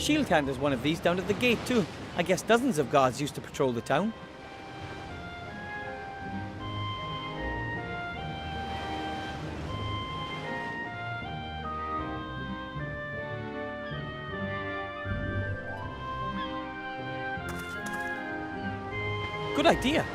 Shieldhand has one of these down at the gate too. I guess dozens of guards used to patrol the town. Good idea.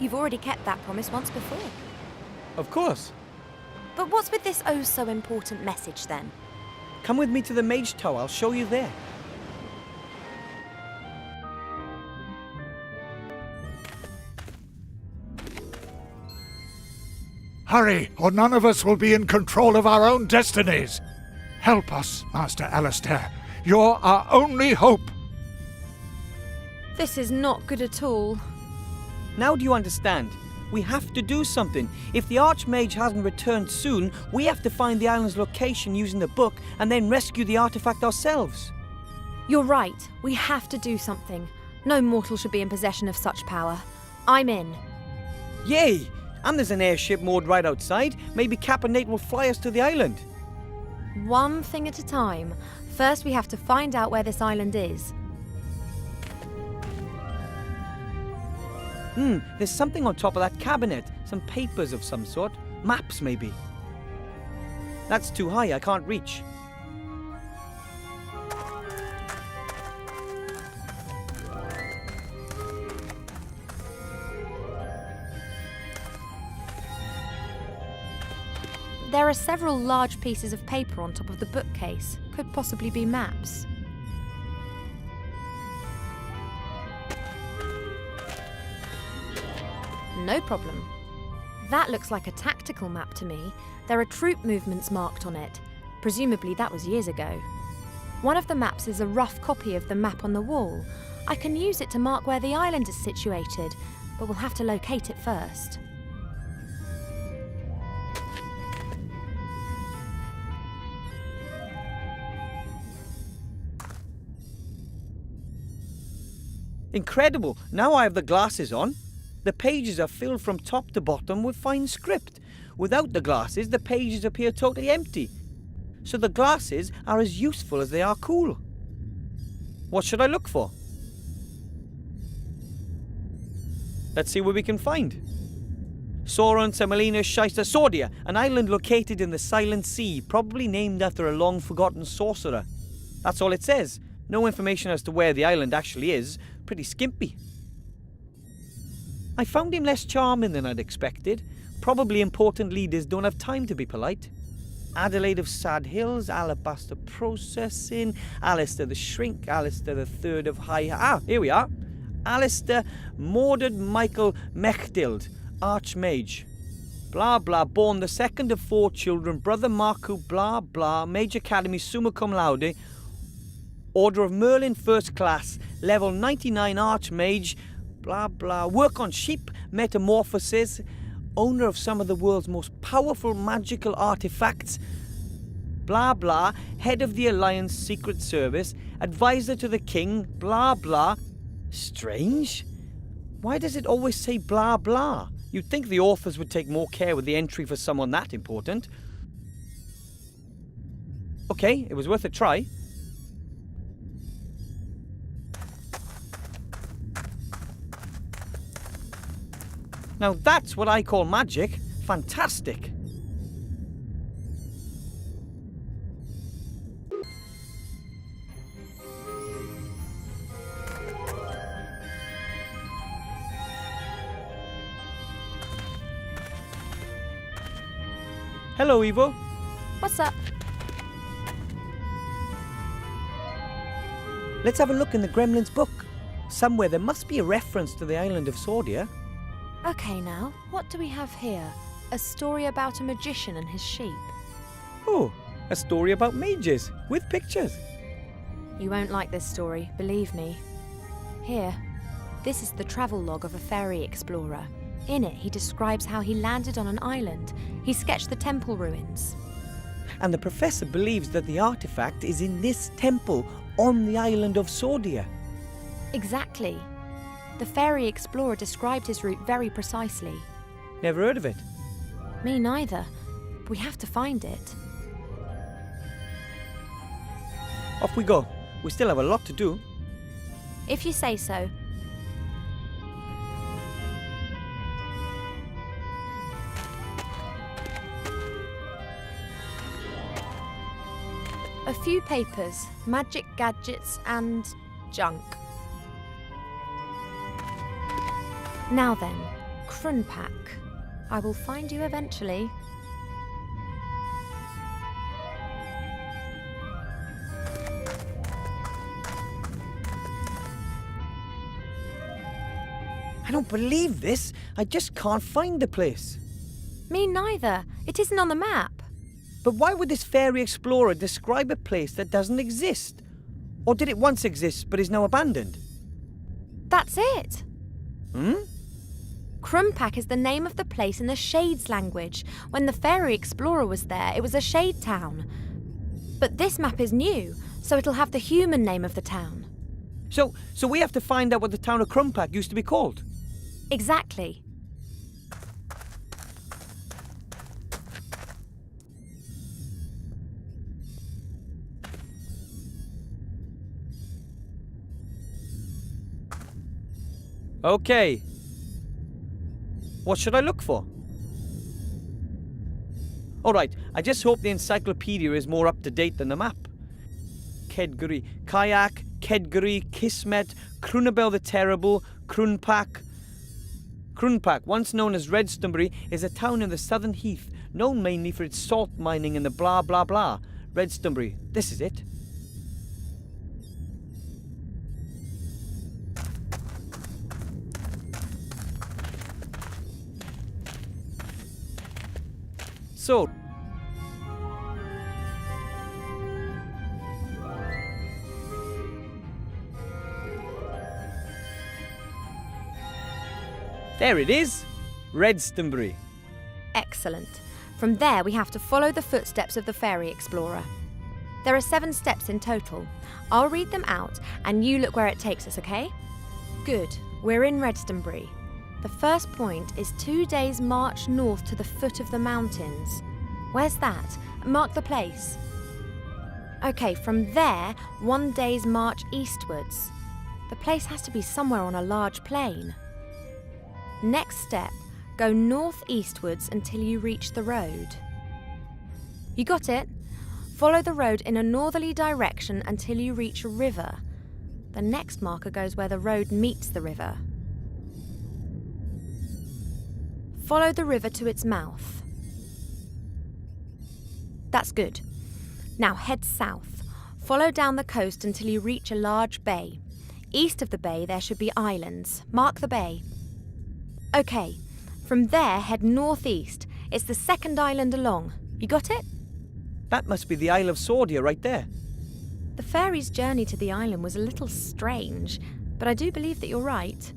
You've already kept that promise once before. Of course. But what's with this oh so important message then? Come with me to the Mage Tower, I'll show you there. Hurry, or none of us will be in control of our own destinies. Help us, Master Alistair. You're our only hope. This is not good at all. Now do you understand? We have to do something. If the Archmage hasn't returned soon, we have to find the island's location using the book and then rescue the artifact ourselves. You're right. We have to do something. No mortal should be in possession of such power. I'm in. Yay! And there's an airship moored right outside. Maybe Cap and Nate will fly us to the island. One thing at a time. First, we have to find out where this island is. There's something on top of that cabinet. Some papers of some sort. Maps, maybe. That's too high, I can't reach. There are several large pieces of paper on top of the bookcase. Could possibly be maps. No problem. That looks like a tactical map to me. There are troop movements marked on it. Presumably that was years ago. One of the maps is a rough copy of the map on the wall. I can use it to mark where the island is situated, but we'll have to locate it first. Incredible! Now I have the glasses on. The pages are filled from top to bottom with fine script. Without the glasses, the pages appear totally empty. So the glasses are as useful as they are cool. What should I look for? Let's see what we can find. Sauron, Semolina, Shysta, Sordia, an island located in the Silent Sea, probably named after a long-forgotten sorcerer. That's all it says. No information as to where the island actually is. Pretty skimpy. I found him less charming than I'd expected. Probably important leaders don't have time to be polite. Adelaide of Sad Hills, Alabaster Processing, Alistair the Shrink, Alistair the Third of here we are. Alistair Mordred Michael Mechtild, Archmage. Blah blah, born the second of 4 children, brother Marku, blah blah, Mage Academy summa cum laude, Order of Merlin First Class, level 99 Archmage, blah blah, work on sheep, metamorphosis, owner of some of the world's most powerful magical artifacts, blah blah, head of the Alliance Secret Service, advisor to the king, blah blah. Strange? Why does it always say blah blah? You'd think the authors would take more care with the entry for someone that important. Okay, it was worth a try. Now that's what I call magic. Fantastic. Hello, Evo. What's up? Let's have a look in the Gremlin's book. Somewhere there must be a reference to the island of Sordia. Okay now, what do we have here? A story about a magician and his sheep. Oh, a story about mages, with pictures. You won't like this story, believe me. Here, this is the travel log of a fairy explorer. In it, he describes how he landed on an island. He sketched the temple ruins. And the professor believes that the artifact is in this temple on the island of Sordia. Exactly. The fairy explorer described his route very precisely. Never heard of it. Me neither. We have to find it. Off we go. We still have a lot to do. If you say so. A few papers, magic gadgets and junk. Now then, Krunpak. I will find you eventually. I don't believe this. I just can't find the place. Me neither. It isn't on the map. But why would this fairy explorer describe a place that doesn't exist? Or did it once exist but is now abandoned? That's it. Hmm? Krunpak is the name of the place in the Shades language. When the fairy explorer was there, it was a shade town. But this map is new, so it'll have the human name of the town. So we have to find out what the town of Krunpak used to be called. Exactly. Okay. What should I look for? Alright, I just hope the encyclopedia is more up to date than the map. Kedguri, Kayak, Kedguri, Kismet, Krunabel the Terrible, Krunpak. Krunpak, once known as Redstonbury, is a town in the southern heath, known mainly for its salt mining and the blah blah blah. Redstonbury, this is it. So, there it is, Redstonbury. Excellent. From there, we have to follow the footsteps of the fairy explorer. There are 7 steps in total. I'll read them out, and you look where it takes us, okay? Good. We're in Redstonbury. The first point is 2 days' march north to the foot of the mountains. Where's that? Mark the place. Okay, from there, 1 day's march eastwards. The place has to be somewhere on a large plain. Next step, go northeastwards until you reach the road. You got it? Follow the road in a northerly direction until you reach a river. The next marker goes where the road meets the river. Follow the river to its mouth. That's good. Now head south. Follow down the coast until you reach a large bay. East of the bay there should be islands. Mark the bay. Okay, from there head northeast. It's the second island along. You got it? That must be the Isle of Sordia right there. The fairy's journey to the island was a little strange, but I do believe that you're right.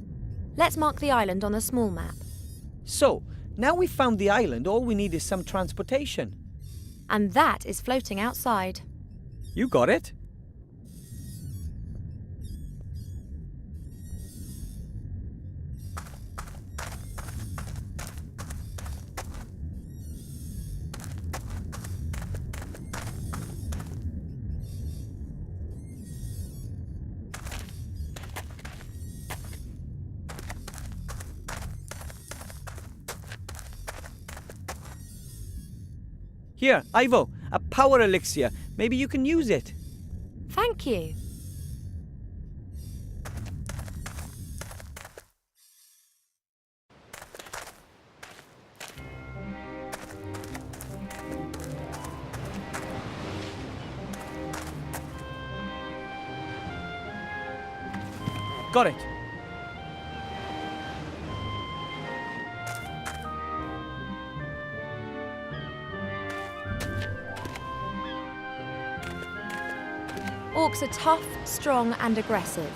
Let's mark the island on a small map. So, now we've found the island, all we need is some transportation. And that is floating outside. You got it. Here, Ivo, a power elixir. Maybe you can use it. Thank you. Got it. Orcs are tough, strong and aggressive.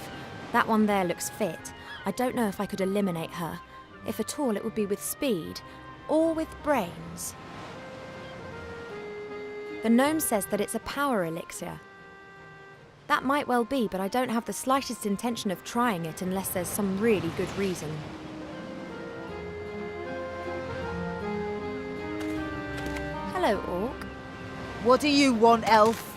That one there looks fit. I don't know if I could eliminate her. If at all, it would be with speed or with brains. The gnome says that it's a power elixir. That might well be, but I don't have the slightest intention of trying it unless there's some really good reason. Hello, Orc. What do you want, elf?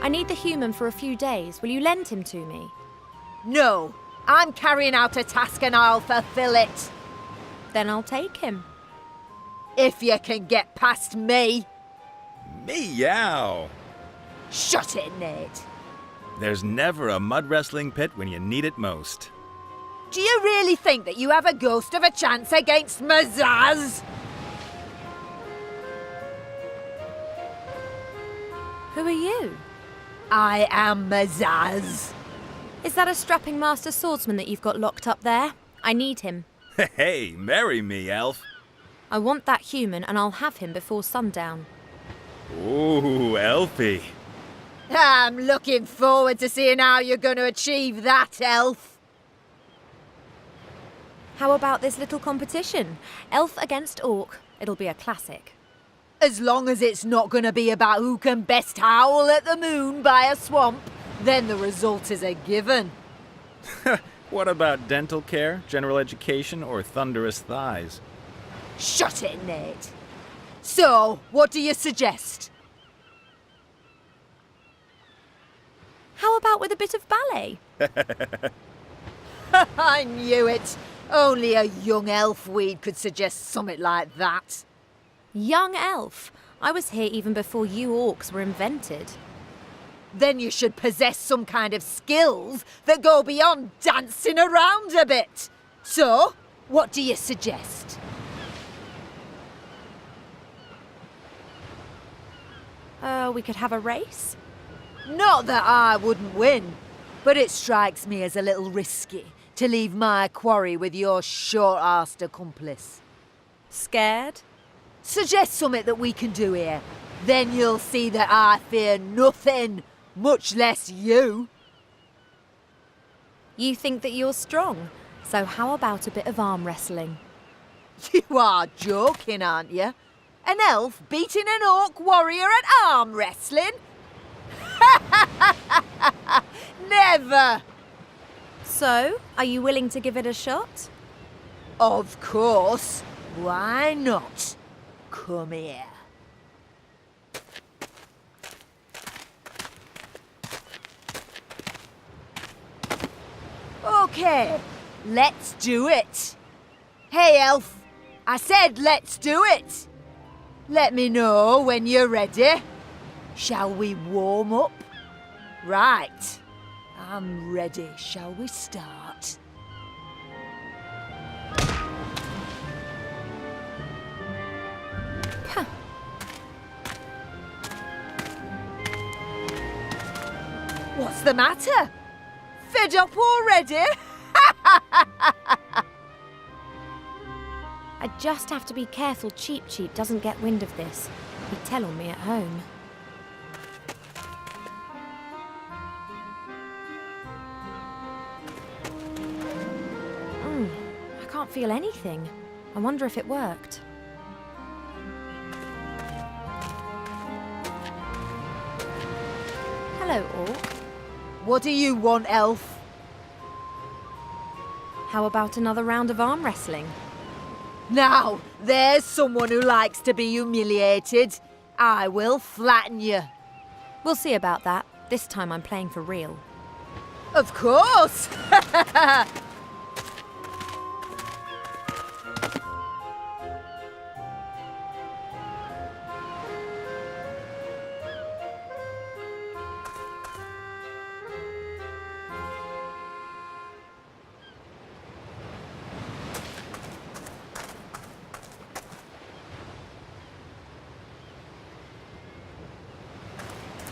I need the human for a few days. Will you lend him to me? No, I'm carrying out a task and I'll fulfill it. Then I'll take him. If you can get past me. Meow! Shut it, Nate. There's never a mud wrestling pit when you need it most. Do you really think that you have a ghost of a chance against Mazaz? Who are you? I am Mazaz. Is that a strapping master swordsman that you've got locked up there? I need him. Hey, marry me, elf. I want that human and I'll have him before sundown. Ooh, elfie. I'm looking forward to seeing how you're going to achieve that, elf. How about this little competition? Elf against orc. It'll be a classic. As long as it's not going to be about who can best howl at the moon by a swamp, then the result is a given. What about dental care, general education, or thunderous thighs? Shut it, Nate. So, what do you suggest? How about with a bit of ballet? I knew it. Only a young elf weed could suggest something like that. Young elf. I was here even before you orcs were invented. Then you should possess some kind of skills that go beyond dancing around a bit. So, what do you suggest? We could have a race? Not that I wouldn't win, but it strikes me as a little risky to leave my quarry with your short-arsed accomplice. Scared? Suggest something that we can do here. Then you'll see that I fear nothing, much less you. You think that you're strong, so how about a bit of arm wrestling? You are joking, aren't you? An elf beating an orc warrior at arm wrestling? Never! So, are you willing to give it a shot? Of course. Why not? Come here. Okay, let's do it. Hey, elf. I said let's do it. Let me know when you're ready. Shall we warm up? Right. I'm ready. Shall we start? Huh. What's the matter? Fed up already? I just have to be careful Cheap Cheap doesn't get wind of this. He'd tell on me at home. I can't feel anything. I wonder if it worked. Hello, Orc. What do you want, elf? How about another round of arm wrestling? Now, there's someone who likes to be humiliated. I will flatten you. We'll see about that. This time I'm playing for real. Of course!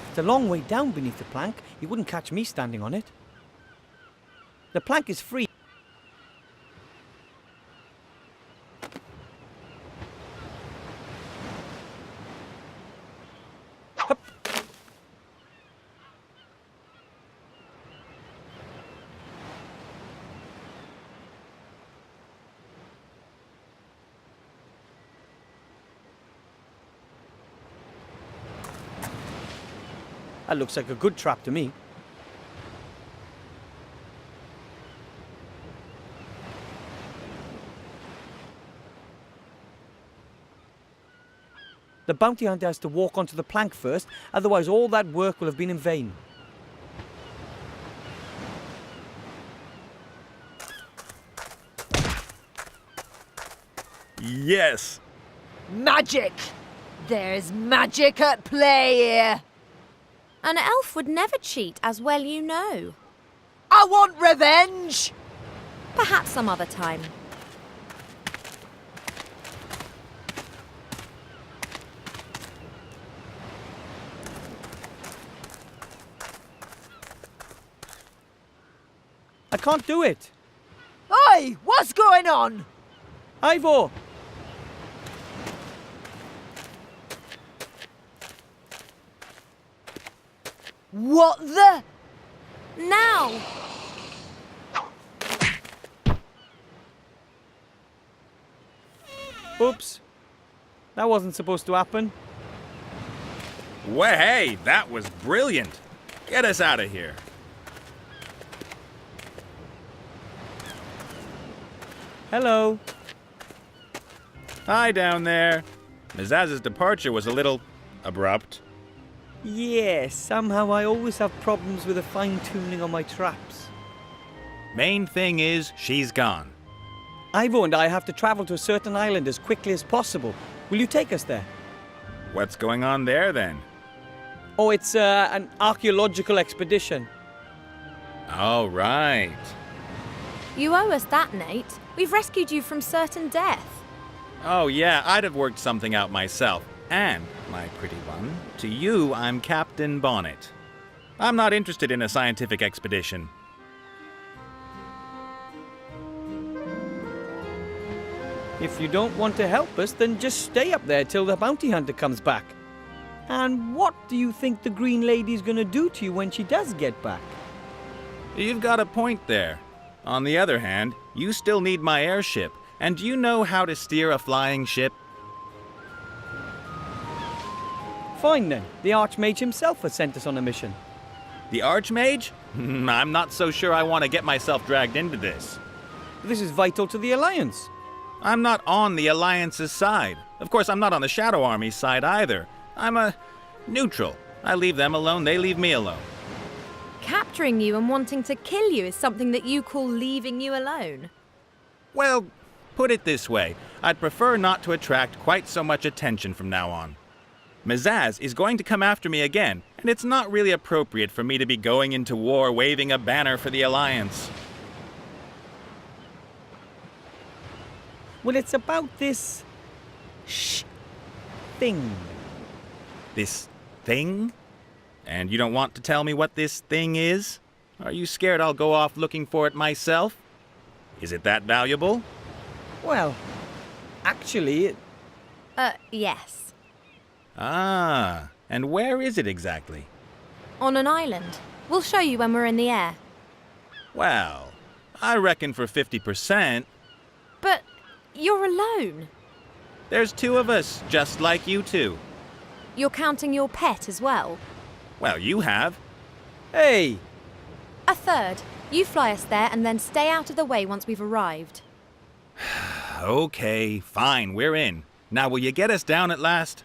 It's a long way down beneath the plank. You wouldn't catch me standing on it. The plank is free. Hup. That looks like a good trap to me. The bounty hunter has to walk onto the plank first, otherwise all that work will have been in vain. Yes! Magic! There's magic at play here! An elf would never cheat, as well you know. I want revenge! Perhaps some other time. I can't do it. Oi! What's going on? Ivor! What the? Now! Oops. That wasn't supposed to happen. Well, hey, that was brilliant. Get us out of here. Hello. Hi down there. Mizaz's departure was a little abrupt. Yes, somehow I always have problems with the fine-tuning on my traps. Main thing is, she's gone. Ivor and I have to travel to a certain island as quickly as possible. Will you take us there? What's going on there, then? Oh, it's an archaeological expedition. All right. You owe us that, Nate. We've rescued you from certain death. Oh, yeah, I'd have worked something out myself. And, my pretty one, to you, I'm Captain Bonnet. I'm not interested in a scientific expedition. If you don't want to help us, then just stay up there till the bounty hunter comes back. And what do you think the Green Lady's gonna do to you when she does get back? You've got a point there. On the other hand, you still need my airship. And do you know how to steer a flying ship? Fine then. The Archmage himself has sent us on a mission. The Archmage? I'm not so sure I want to get myself dragged into this. This is vital to the Alliance. I'm not on the Alliance's side. Of course, I'm not on the Shadow Army's side either. I'm a neutral. I leave them alone, they leave me alone. Capturing you and wanting to kill you is something that you call leaving you alone. Well, put it this way. I'd prefer not to attract quite so much attention from now on. Mizaz is going to come after me again, and it's not really appropriate for me to be going into war waving a banner for the Alliance. Well, it's about this... thing. This thing? And you don't want to tell me what this thing is? Are you scared I'll go off looking for it myself? Is it that valuable? Well, actually, Yes. Ah, and where is it exactly? On an island. We'll show you when we're in the air. Well, I reckon for 50%. But you're alone. There's two of us, just like you two. You're counting your pet as well. Well, you have. hey, A third. You fly us there and then stay out of the way once we've arrived. Okay, fine, we're in. Now, will you get us down at last?